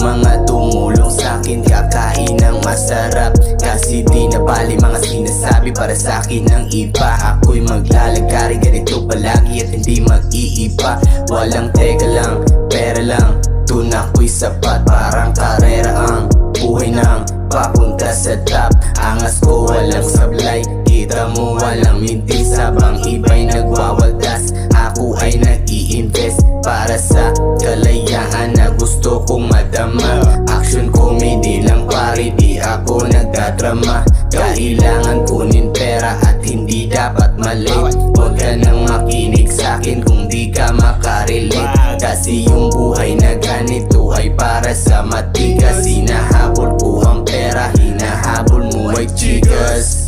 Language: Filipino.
mga tumulong sa'kin kakain ng masarap. Kasi di napali mga sinasabi para sa'kin ng iba. Ako'y maglalagari ganito palagi at hindi mag-iiba. Walang teka lang, pera lang, dun ako'y sapat. Parang karera ang buhay ng papunta sa top. Angas ko walang sablay, kita mo walang mintis. Habang iba'y nagwawaldas, ako ay nag-i-invest para sa kalayaan na gusto kong madama. Action comedy lang pare, di ako nagdadrama. Kailangan kunin pera at hindi dapat malate. Huwag ka nang makinig sa'kin kung di ka makarelate. Kasi yung buhay na ganito ay para sa matigas. Hinahabol ko ang pera, hinahabol mo ay chikas.